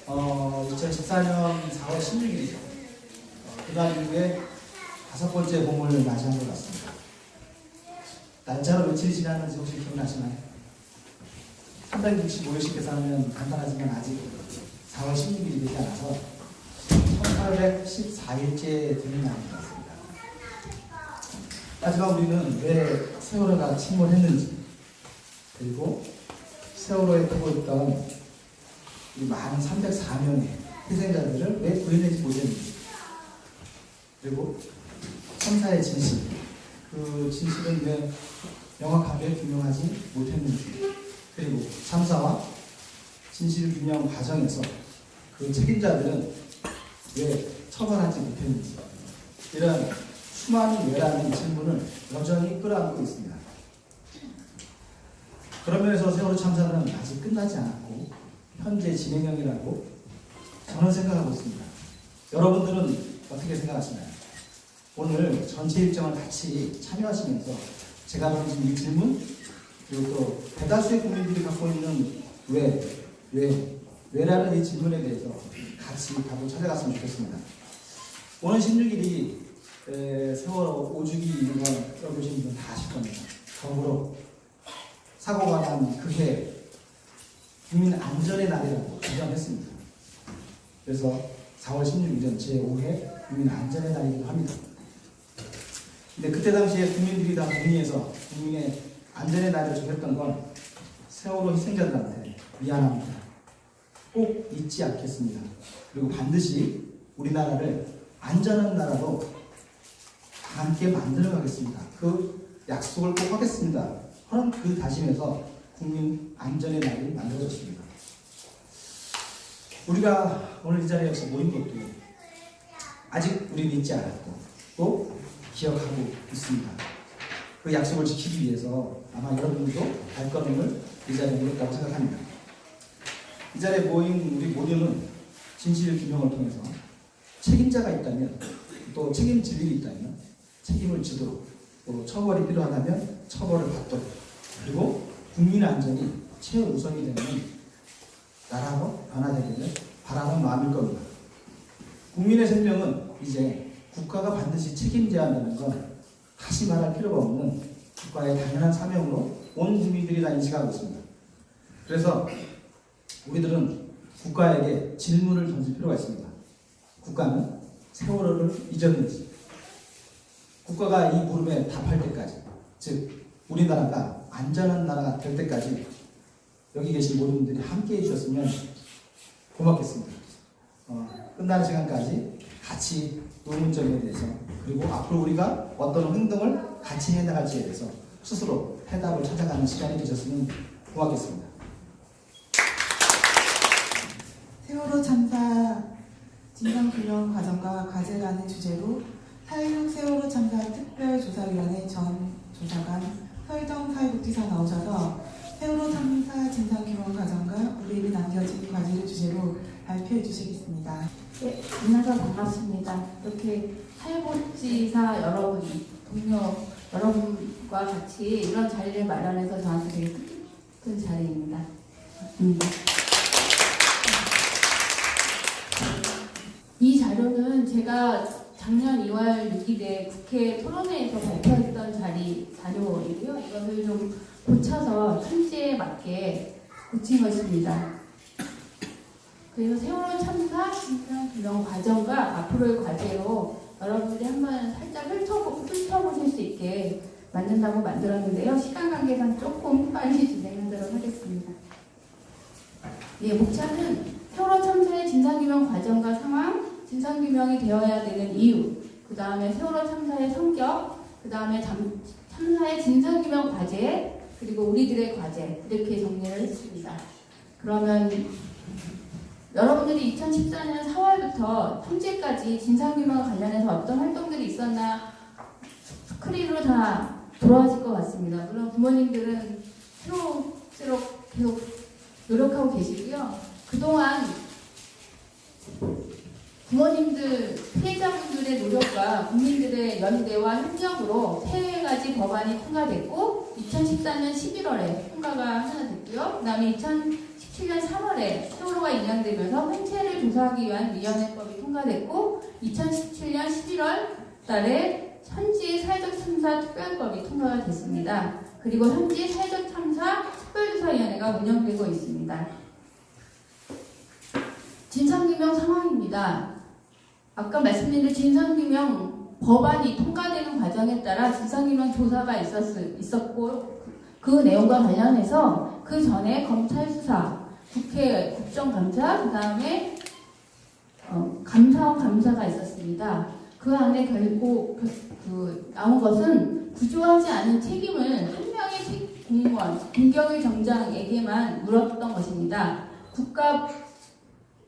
2014년 4월 16일이죠. 그날 이후에 5번째 봄을 맞이한 것 같습니다. 날짜로 며칠이 지났는지 혹시 기억나시나요? 365일씩 계산하면 간단하지만 아직 4월 16일이 되지 않아서 1814일째 되는 날인 것 같습니다. 마지막 우리는 왜 세월호가 침몰했는지, 그리고 세월호에 타고 있던 이 많은 304명의 희생자들을 왜 구해내지 못했는지, 그리고 참사의 진실, 그 진실은 왜 명확하게 규명하지 못했는지, 그리고 참사와 진실 규명 과정에서 그 책임자들은 왜 처벌하지 못했는지, 이런 수많은 왜라는 질문을 여전히 끌어안고 있습니다. 그런 면에서 세월호 참사는 아직 끝나지 않았고 현재 진행형이라고 저는 생각하고 있습니다. 여러분들은 어떻게 생각하시나요? 오늘 전체 일정을 같이 참여하시면서 제가 던진 이 질문, 그리고 또 대다수의 국민들이 갖고 있는 왜라는 이 질문에 대해서 같이 답을 찾아갔으면 좋겠습니다. 오늘 16일이 세월호 오주기 있는 건 들어보신 분 다 아실 겁니다. 더불어 사고가 난 그해 국민 안전의 날이라고 지정했습니다. 그래서 4월 16일은 제5회 국민 안전의 날이기도 합니다. 근데 그때 당시에 국민들이 다 동의해서 국민의 안전의 날을 정했던 건 세월호 희생자들한테 미안합니다. 꼭 잊지 않겠습니다. 그리고 반드시 우리나라를 안전한 나라로 함께 만들어 가겠습니다. 그 약속을 꼭 하겠습니다. 하는 그 다짐에서 국민 안전의 날이 만들어졌습니다. 우리가 오늘 이 자리에서 모인 것도 아직 우리는 잊지 않았고 또 기억하고 있습니다. 그 약속을 지키기 위해서 아마 여러분들도 발걸음을 이 자리에 모였다고 생각합니다. 이 자리에 모인 우리 모두는 진실 규명을 통해서 책임자가 있다면, 또 책임질 일이 있다면 책임을 지도록, 또 처벌이 필요하다면 처벌을 받도록, 그리고 국민 안전이 최우선이 되는 나라로 변화되기를 바라는 마음일 겁니다. 국민의 생명은 이제 국가가 반드시 책임져야 한다는 건 다시 말할 필요가 없는 국가의 당연한 사명으로 온 국민들이 다 인식하고 있습니다. 그래서 우리들은 국가에게 질문을 던질 필요가 있습니다. 국가는 세월호를 잊었는지, 국가가 이 물음에 답할 때까지, 즉 우리나라가 안전한 나라가 될 때까지 여기 계신 모든 분들이 함께 해주셨으면 고맙겠습니다. 끝나는 시간까지 같이 의문점에 대해서, 그리고 앞으로 우리가 어떤 행동을 같이 해나갈지에 대해서 스스로 해답을 찾아가는 시간이 되셨으면 고맙겠습니다. 세월호 참사 진상규명 과정과 과제라는 주제로 4.16 세월호 참사 특별조사위원회 전 조사관 서희정 사회복지사 나오셔서 세월호 참사 진상규명 과정과 우리에게 남겨진 과제를 주제로 발표해 주시겠습니다. 네, 만나서 반갑습니다. 이렇게 사회복지사 여러분, 동료 여러분과 같이 이런 자리를 마련해서 저한테 되게 뜻깊은 자리입니다. 이 자료는 제가 작년 2월 6일에 국회 토론회에서 발표했던 자료이고요. 이것을 좀 고쳐서 현재에 맞게 고친 것입니다. 그리고 세월호 참사 진상규명 과정과 앞으로의 과제로 여러분들이 한번 살짝 훑어보실 수 있게 만든다고 만들었는데요. 시간 관계상 조금 빨리 진행하도록 하겠습니다. 예, 목차는 세월호 참사의 진상규명 과정과 상황, 진상규명이 되어야 되는 이유, 그 다음에 세월호 참사의 성격, 그 다음에 참사의 진상규명 과제, 그리고 우리들의 과제, 이렇게 정리를 했습니다. 그러면 여러분들이 2014년 4월부터 현재까지 진상규명과 관련해서 어떤 활동들이 있었나 스크린으로 다 돌아가실 것 같습니다. 물론 부모님들은 새록새록 계속 노력하고 계시고요. 그동안 부모님들, 피해자분들의 노력과 국민들의 연대와 협력으로 3가지 법안이 통과됐고 2014년 11월에 통과가 하나 됐고요. 그 다음에 2017년 3월에 세월호가 있는 영향되면서 횡체를 조사하기 위한 위원회법이 통과됐고 2017년 11월 달에 현지 사회적 참사 특별법이 통과가 됐습니다. 그리고 현지 사회적 참사 특별조사위원회가 운영되고 있습니다. 진상규명 상황입니다. 아까 말씀드린 대로 진상규명 법안이 통과되는 과정에 따라 진상규명 조사가 있었고 그 내용과 관련해서 그 전에 검찰 수사, 국회 국정감사, 그 다음에 감사원 감사가 있었습니다. 그 안에 결국 나온 것은 구조하지 않은 책임을 한 명의 공무원, 김경일 정장에게만 물었던 것입니다.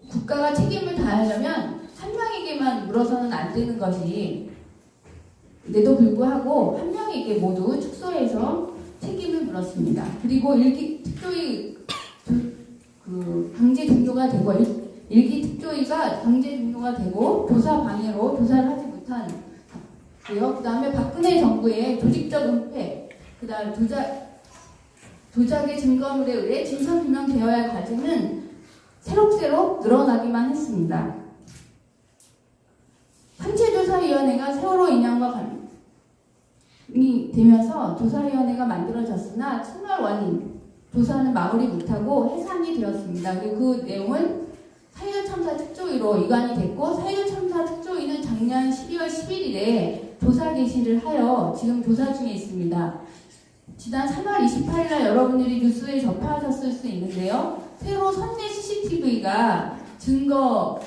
국가가 책임을 다하려면 한 명에게만 물어서는 안 되는 것이 에도 불구하고 한 명에게 모두 축소해서 책임을 물었습니다. 그리고 특조위 강제 종료가 되고 일기 특조위가 강제 종료가 되고 조사 방해로 조사를 하지 못한 그 다음에 박근혜 정부의 조직적 은폐, 그 다음 조작의 증거물에 의해 진상규명되어야 할 과정은 새록새록 늘어나기만 했습니다. 현체조사위원회가 세월호 인양과 관련이 되면서 조사위원회가 만들어졌으나 출발 원인 조사는 마무리 못하고 해산이 되었습니다. 그리고 그 내용은 사회적참사 특조위로 이관이 됐고 사회적참사 특조위는 작년 12월 11일에 조사 개시를 하여 지금 조사 중에 있습니다. 지난 3월 28일날 여러분들이 뉴스에 접하셨을 수 있는데요. 새로 선내 CCTV가 증거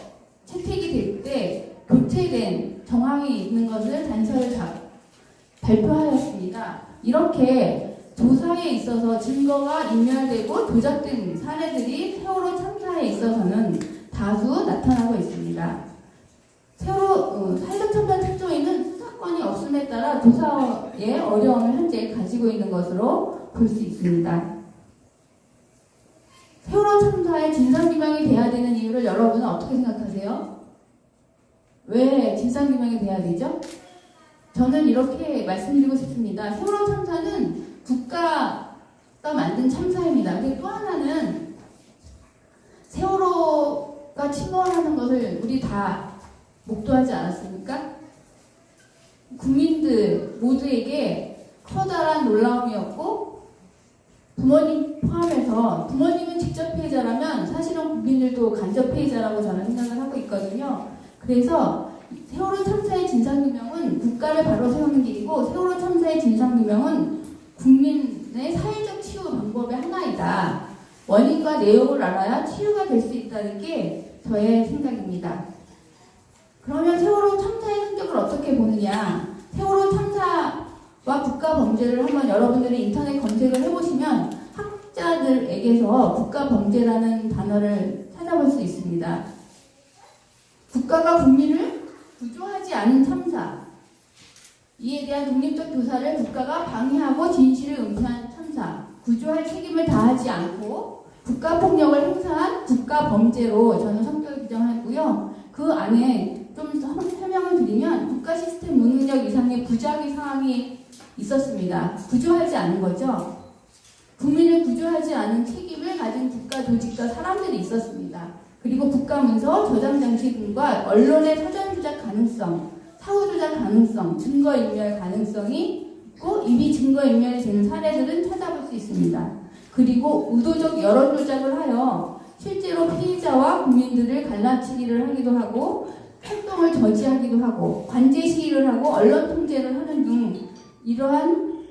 채택이 될 때 교체된 정황이 있는 것을 단서를 발표하였습니다. 이렇게 조사에 있어서 증거가 인멸되고 조작된 사례들이 세월호 참사에 있어서는 다수 나타나고 있습니다. 사회적 참사 특조위는 수사권이 없음에 따라 조사의 어려움을 현재 가지고 있는 것으로 볼 수 있습니다. 세월호 참사의 진상규명이 돼야 되는 이유를 여러분은 어떻게 생각하세요? 왜 진상규명이 돼야 되죠? 저는 이렇게 말씀드리고 싶습니다. 세월호 참사는 국가가 만든 참사입니다. 근데 또 하나는 세월호가 침몰하는 것을 우리 다 목도하지 않았습니까? 국민들 모두에게 커다란 놀라움이었고 부모님 포함해서 부모님은 직접 피해자라면 사실은 국민들도 간접 피해자라고 저는 생각을 하고 있거든요. 그래서 세월호 참사의 진상규명은 국가를 바로 세우는 길이고 세월호 참사의 진상규명은 국민의 사회적 치유 방법의 하나이다. 원인과 내용을 알아야 치유가 될 수 있다는 게 저의 생각입니다. 그러면 세월호 참사의 흔적을 어떻게 보느냐? 세월호 참사와 국가 범죄를 한번 여러분들이 인터넷 검색을 해보시면 학자들에게서 국가 범죄라는 단어를 찾아볼 수 있습니다. 국가가 국민을 구조하지 않은 참사, 이에 대한 독립적 조사를 국가가 방해하고 진실을 은폐한 참사, 구조할 책임을 다하지 않고 국가폭력을 행사한 국가범죄로 저는 성격을 규정하고요. 그 안에 좀 설명을 드리면 국가 시스템 무능력 이상의 부작위 상황이 있었습니다. 구조하지 않은 거죠. 국민을 구조하지 않은 책임을 가진 국가 조직과 사람들이 있었습니다. 그리고 국가문서, 저장장치 등과 언론의 사전 조작 가능성, 사후 조작 가능성, 증거인멸 가능성이 있고 이미 증거인멸이 되는 사례들은 찾아볼 수 있습니다. 그리고 의도적 여론 조작을 하여 실제로 피해자와 국민들을 갈라치기를 하기도 하고 활동을 저지하기도 하고 관제 시위를 하고 언론 통제를 하는 등 이러한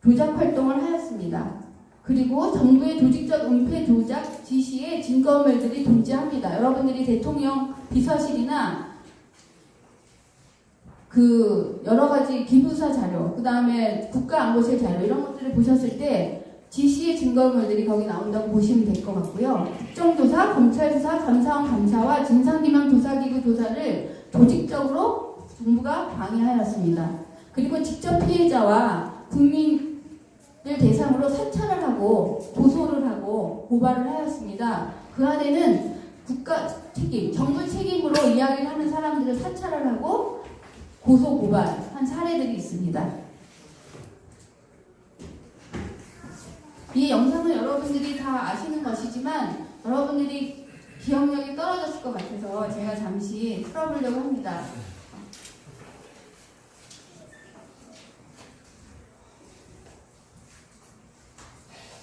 조작 활동을 하였습니다. 그리고 정부의 조직적 은폐 조작 지시에 증거물들이 존재합니다. 여러분들이 대통령 비서실이나 여러 가지 기부사 자료, 그 다음에 국가안보실 자료 이런 것들을 보셨을 때 지시의 증거물들이 거기 나온다고 보시면 될 것 같고요. 국정조사, 검찰조사, 감사원 감사와 진상규명 조사기구 조사를 조직적으로 정부가 방해하였습니다. 그리고 직접 피해자와 국민을 대상으로 사찰을 하고 고소를 하고 고발을 하였습니다. 그 안에는 국가 책임, 정부 책임으로 이야기를 하는 사람들을 사찰을 하고 고소 고발한 사례들이 있습니다. 이 영상은 여러분들이 다 아시는 것이지만 여러분들이 기억 복잡하실 것 같아서 제가 잠시 풀어보려고 합니다.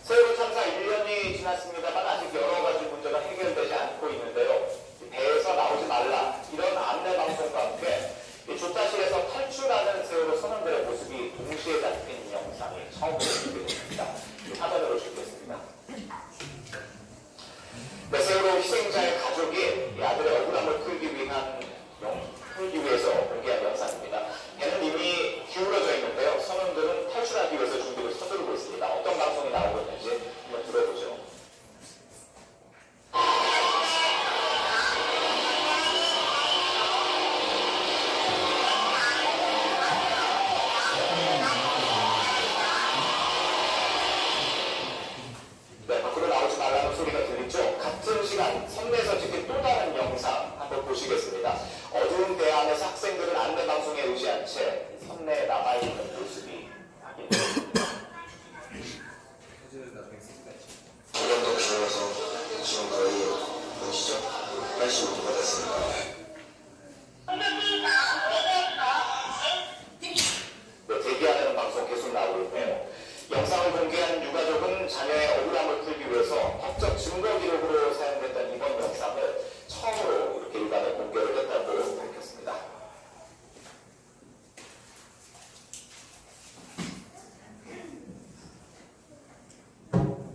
세월호 참사 1년이 지났습니다만 아직 여러 가지 문제가 해결되지 않고 있는데요. 배에서 나오지 말라 이런 안내 방송과 함께 조타실에서 탈출하는 세월호 선원들의 모습이 동시에 잡힌 영상이 처음으로 공개됩니다. 화면으로 줄겠습니다. 네, 세월호 희생자의 가족이 이 아들의 억울함을 풀기 위해서 공개한 영상입니다. 배는 이미 기울어져 있는데요. 선원들은 탈출하기 위해서 준비를 서두르고 있습니다. 어떤 방송이 나오고 있는지 한번 들어보죠. 네, 밖으로 나오지 말라는 소리가 들리죠. 같은 시간 선내에서 찍힌 또 다른 영상 한번 보시겠습니다. 어두운 배 안에서 학생들은 안내방송에 의지한 채 선내에 남아있는 모습이 확인됩니다. 한 번 더 기다려서 지금 거의 몇 시죠? 85분 받았습니다. 네, 대기하는 방송 계속 나오고 있네요. 영상을 공개한 유가족은 자녀의 억울함을 풀기 위해서 법적 증거 기록으로 사용됐던 이번 영상을 처음으로 이렇게 일반에 공개를 했다고 밝혔습니다.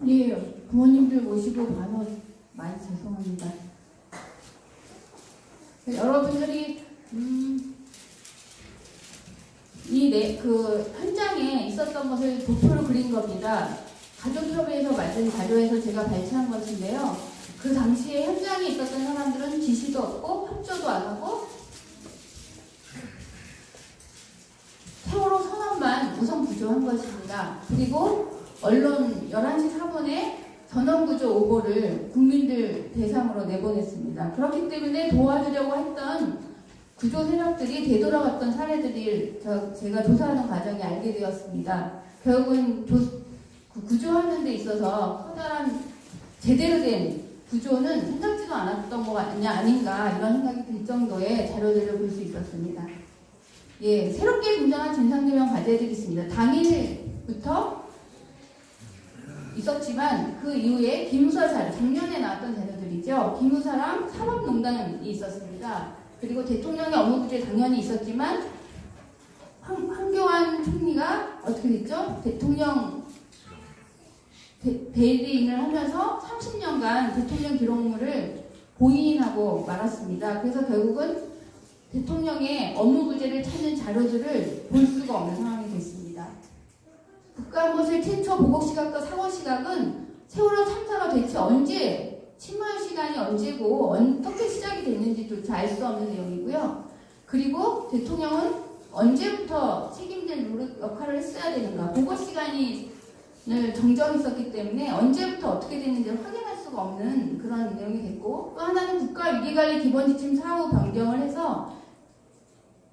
예, 부모님들 모시고 봐서 많이 죄송합니다. 여러분들이 그 현장에 있었던 것을 도표로 그린 겁니다. 가족협의회에서 만든 자료에서 제가 발췌한 것인데요. 그 당시에 현장에 있었던 사람들은 지시도 없고 협조도 안 하고 세월호 선언만 우선 구조한 것입니다. 그리고 언론 11시 4분에 전원구조 오보를 국민들 대상으로 내보냈습니다. 그렇기 때문에 도와주려고 했던 구조 세력들이 되돌아갔던 사례들이 제가 조사하는 과정에 알게 되었습니다. 결국은 구조하는 데 있어서 커다란 제대로 된 구조는 생각지도 않았던 거 아닌가 이런 생각이 들 정도의 자료들을 볼 수 있었습니다. 예, 새롭게 등장한 진상규명 과제들이 있습니다. 당일부터 있었지만 그 이후에 기무사 자료, 작년에 나왔던 자료들이죠. 기무사랑 산업농단이 있었습니다. 그리고 대통령의 업무부재 당연히 있었지만 황교안 총리가 어떻게 됐죠? 대통령 대리인을 하면서 30년간 대통령 기록물을 보인하고 말았습니다. 그래서 결국은 대통령의 업무부재를 찾는 자료들을 볼 수가 없는 상황이 됐습니다. 국가안보실 최초 보고시각과 사고시각은 세월호 참사가 대체 언제 침몰 시간이 언제고 어떻게 시작이 됐는지조차 알 수 없는 내용이고요. 그리고 대통령은 언제부터 책임질 역할을 했어야 되는가. 보고 시간을 정정했었기 때문에 언제부터 어떻게 됐는지를 확인할 수가 없는 그런 내용이 됐고, 또 하나는 국가위기관리 기본지침 사후 변경을 해서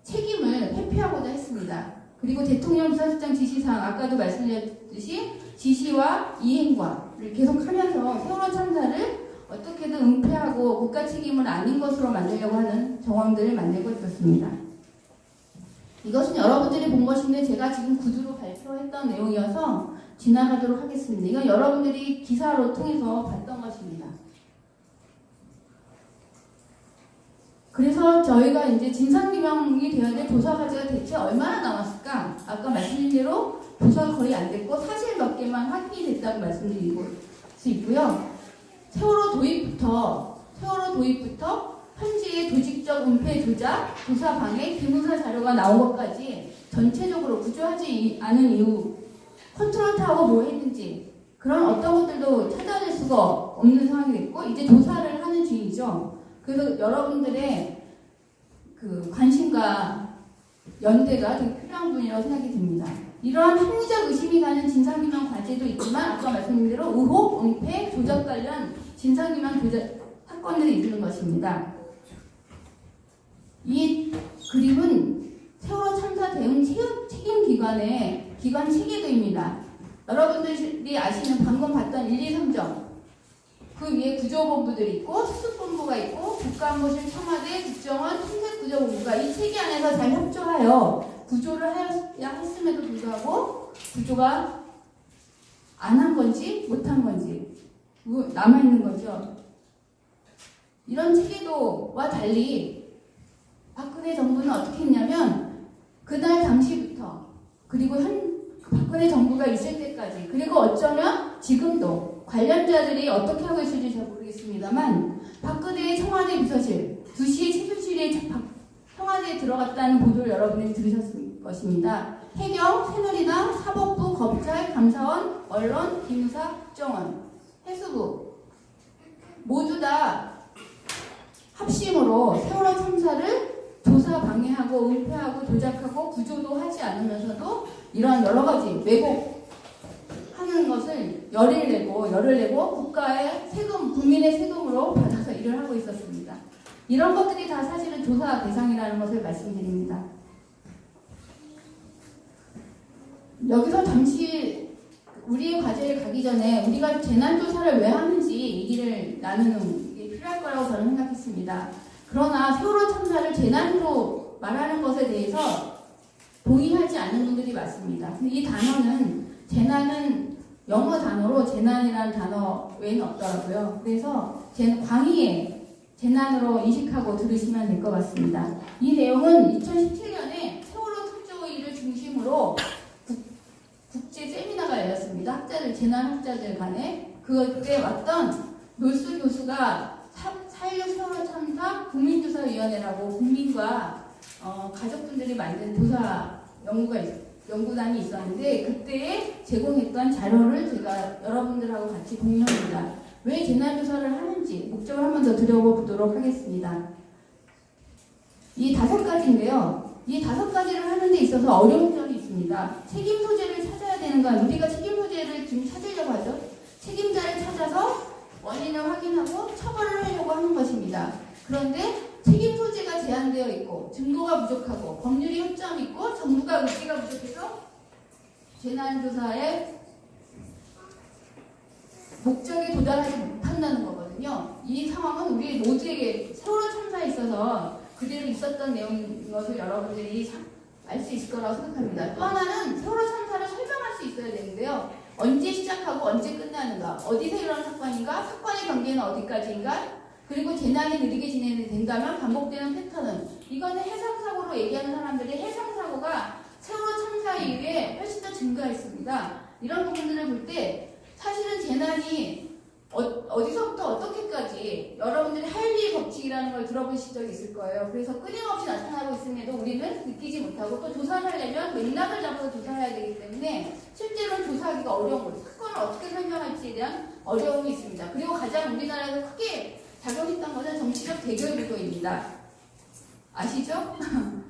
책임을 회피하고자 했습니다. 그리고 대통령 비서실장 지시사항, 아까도 말씀드렸듯이 지시와 이행과를 계속하면서 세월호 참사를 어떻게든 은폐하고 국가 책임을 아닌 것으로 만들려고 하는 정황들을 만들고 있었습니다. 이것은 여러분들이 본 것인데 제가 지금 구두로 발표했던 내용이어서 지나가도록 하겠습니다. 이건 여러분들이 기사로 통해서 봤던 것입니다. 그래서 저희가 이제 진상규명이 되어야 될 조사 과제가 대체 얼마나 남았을까? 아까 말씀드린 대로 조사가 거의 안 됐고 사실 몇 개만 확인이 됐다고 말씀드릴 수 있고요. 세월호 도입부터 현지의 조직적 은폐 조작, 조사 방해, 기무사 자료가 나온 것까지 전체적으로 구조하지 않은 이유, 컨트롤 타워가 뭐 했는지 그런 어떤 것들도 찾아낼 수가 없는 상황이 됐고 이제 조사를 하는 중이죠. 그래서 여러분들의 그 관심과 연대가 되게 필요한 분이라고 생각이 듭니다. 이러한 합리적 의심이 가는 진상규명 과제도 있지만 아까 말씀드린 대로 의혹, 은폐, 조작 관련 진상규명 사건들이 있는 것입니다. 이 그림은 세월호 참사 대응 책임기관의 기관 체계도입니다. 여러분들이 아시는 방금 봤던 1, 2, 3정 그 위에 구조본부들이 있고 수습본부가 있고 국가안보실, 청와대, 국정원, 통상구조본부가 이 체계 안에서 잘 협조하여 구조를 하여야 했음에도 불구하고 구조가 안 한 건지 못 한 건지 남아있는 거죠. 이런 체계도와 달리 박근혜 정부는 어떻게 했냐면 그날 당시부터 그리고 박근혜 정부가 있을 때까지 그리고 어쩌면 지금도 관련자들이 어떻게 하고 있을지 잘 모르겠습니다만 박근혜의 청와대 비서실 2시에 최순실이 청와대에 들어갔다는 보도를 여러분이 들으셨을 것입니다. 해경, 새누리당, 사법부, 검찰, 감사원, 언론, 기무사, 국정원, 해수부 모두 다 합심으로 세월호 참사를 조사 방해하고 은폐하고 조작하고 구조도 하지 않으면서도 이런 여러 가지 왜곡하는 것을 열을 내고 국가의 세금, 국민의 세금으로 받아서 일을 하고 있었습니다. 이런 것들이 다 사실은 조사 대상이라는 것을 말씀드립니다. 여기서 잠시 우리의 과제를 가기 전에 우리가 재난조사를 왜 하는지 얘기를 나누는 게 필요할 거라고 저는 생각했습니다. 그러나 세월호 참사를 재난으로 말하는 것에 대해서 동의하지 않는 분들이 많습니다. 근데 이 단어는 재난은 영어 단어로 재난이라는 단어 외에는 없더라고요. 그래서 광의의 재난으로 인식하고 들으시면 될 것 같습니다. 이 내용은 2017년에 세월호 특조위를 중심으로 국제 세미나가 열렸습니다. 학자들, 재난학자들 간에. 그때 왔던 놀수 교수가 4.16 세월호 참사 국민조사위원회라고 국민과 가족분들이 만든 조사 연구단이 있었는데 그때 제공했던 자료를 제가 여러분들하고 같이 공유합니다. 왜 재난조사를 하는지 목적을 한 번 더 드려보도록 하겠습니다. 이 5가지인데요. 이 5가지를 하는 데 있어서 어려운 점이 있습니다. 책임 소재를 찾아야 되는 건 우리가 책임 소재를 지금 찾으려고 하죠. 책임자를 찾아서 원인을 확인하고 처벌을 하려고 하는 것입니다. 그런데 책임 소재가 제한되어 있고 증거가 부족하고 법률이 허점이 있고 정부가 의지가 부족해서 재난조사의 목적에 도달하지 못한다는 거거든요. 이 상황은 우리 모두에게 세월호 참사에 있어서 그대로 있었던 내용인 것을 여러분들이 알 수 있을 거라고 생각합니다. 또 하나는 세월호 참사를 설명할 수 있어야 되는데요. 언제 시작하고 언제 끝나는가, 어디서 일어난 사건인가, 사건의 경계는 어디까지인가, 그리고 재난이 느리게 진행된다면 반복되는 패턴은, 이거는 해상사고로 얘기하는 사람들이 해상사고가 세월호 참사 이후에 훨씬 더 증가했습니다. 이런 부분들을 볼 때 사실은 재난이 어디서부터 어떻게까지 여러분들이 하일리의 법칙이라는 걸 들어보신 적이 있을 거예요. 그래서 끊임없이 나타나고 있음에도 우리는 느끼지 못하고 또 조사를 하려면 맥락을 잡아서 조사해야 되기 때문에 실제로는 조사하기가 어려운 거죠. 사건을 어떻게 설명할지에 대한 어려움이 있습니다. 그리고 가장 우리나라에서 크게 작용했던 것은 정치적 대결 구도입니다. 아시죠?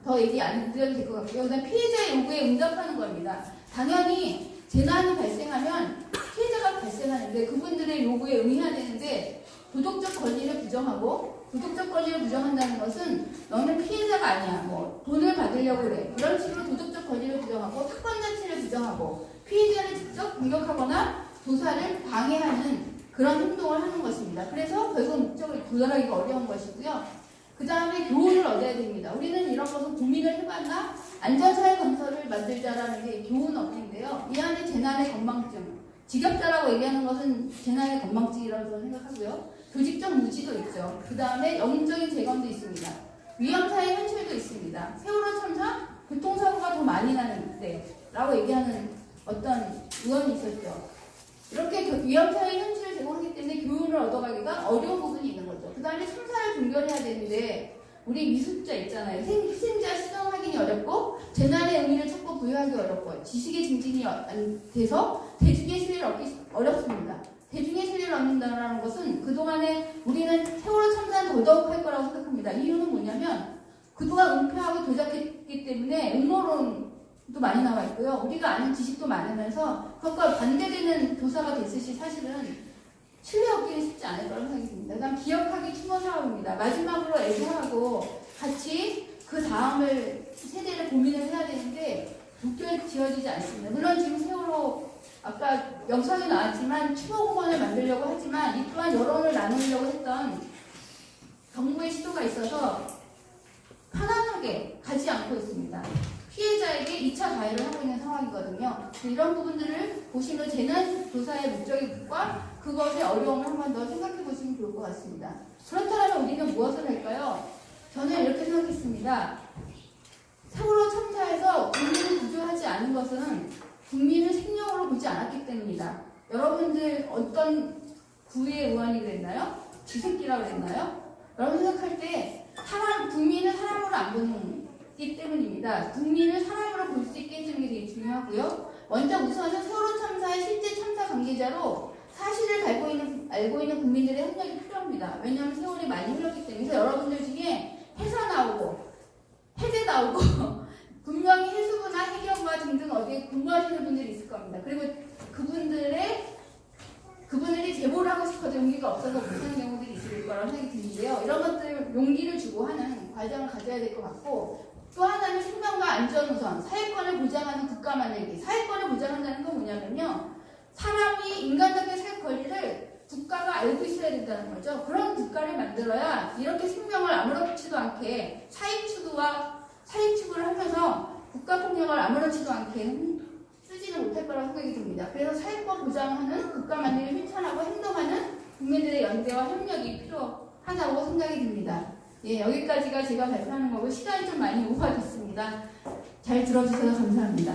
더 얘기 안 드려도 될 것 같고요. 그다음 피해자의 요구에 응답하는 겁니다. 당연히 재난이 발생하면 피해자가 발생하는데 그분들의 요구에 응해야 되는데 도덕적 권리를 부정하고, 도덕적 권리를 부정한다는 것은 너는 피해자가 아니야, 뭐 돈을 받으려고 그래, 이런 식으로 도덕적 권리를 부정하고 사건 자체를 부정하고 피해자를 직접 공격하거나 조사를 방해하는 그런 행동을 하는 것입니다. 그래서 결국 목적을 도달하기가 어려운 것이고요. 그 다음에 교훈을 얻어야 됩니다. 우리는 이런 것을 고민을 해봤나? 안전사회 건설을 만들자라는 게 교훈 얻기인데요. 이 안에 재난의 건망증, 직역자라고 얘기하는 것은 재난의 건망증이라고 저는 생각하고요. 조직적 무지도 있죠. 그 다음에 영웅적인 재건도 있습니다. 위험사의 현실도 있습니다. 세월호 참사, 교통사고가 더 많이 나는데 라고 얘기하는 어떤 의원이 있었죠. 이렇게 위험사의 현실을 제공하기 때문에 교훈을 얻어가기가 어려운 부분이 있는 거죠. 그 다음에 참사를 종결해야 되는데 우리 미숙자 있잖아요. 희생자 시정 확인이 어렵고 재난의 의미를 찾고 부여하기 어렵고 지식의 증진이 안 돼서 대중의 신뢰를 얻기 어렵습니다. 대중의 신뢰를 얻는다는 것은 그동안에 우리는 세월호 참사는 더더욱 할 거라고 생각합니다. 이유는 뭐냐면 그동안 은폐하고 조작했기 때문에 음모론도 많이 나와 있고요. 우리가 아는 지식도 많으면서 그것과 반대되는 조사가 됐을 시 사실은 신뢰 얻기는 쉽지 않을 거라고 생각이 듭니다. 그다음 기억하기 추모 사업입니다. 마지막으로 애도하고 같이 그 다음을 세대를 고민을 해야 되는데 도쿄에 지어지지 않습니다. 물론 지금 세월호 아까 영상에 나왔지만 추모 공원을 만들려고 하지만 이 또한 여론을 나누려고 했던 정부의 시도 있어서 편안하게 가지 않고 있습니다. 피해자에게 2차 가해를 하고 있는 상황이거든요. 이런 부분들을 보시면 재난조사의 목적과 그것의 어려움을 한 번 더 생각해 보시면 좋을 것 같습니다. 그렇다면 우리는 무엇을 할까요? 저는 이렇게 생각했습니다. 세월호 참사에서 국민을 구조하지 않은 것은 국민을 생명으로 보지 않았기 때문이다. 여러분들 어떤 구애에 의원이 그랬나요? 쥐새끼라고 그랬나요? 여러분 생각할 때 국민을 사람으로 안 보기 때문입니다. 국민을 사람으로 볼 수 있게 해주는 게 되게 중요하고요. 먼저 우선은 세월호 참사의 실제 참사 관계자로 사실을 알고 있는 국민들의 협력이 필요합니다. 왜냐하면 세월이 많이 흘렀기 때문에. 그래서 여러분들 중에 해사 나오고 해제 나오고 분명히 해수부나 해경과 등등 어디에 근무하시는 분들이 있을 겁니다. 그리고 그분들이 제보를 하고 싶어도 용기가 없어서 못하는 경우들이 있을 거라고 생각이 드는데요. 이런 것들 용기를 주고 하는 과정을 가져야 될 것 같고, 또 하나는 생명과 안전 우선, 사회권을 보장하는 국가 만들기. 사회권을 보장한다는 건 뭐냐면요, 사람이 인간답게 살 권리를 국가가 알고 있어야 된다는 거죠. 그런 국가를 만들어야 이렇게 생명을 아무렇지도 않게 사익추구를 하면서 국가폭력을 아무렇지도 않게 쓰지는 못할 거라고 생각이 듭니다. 그래서 사회권 보장하는 국가 만들기를 실천하고 행동하는 국민들의 연대와 협력이 필요하다고 생각이 듭니다. 예, 여기까지가 제가 발표하는 거고 시간이 좀 많이 오버됐습니다. 잘 들어주셔서 감사합니다.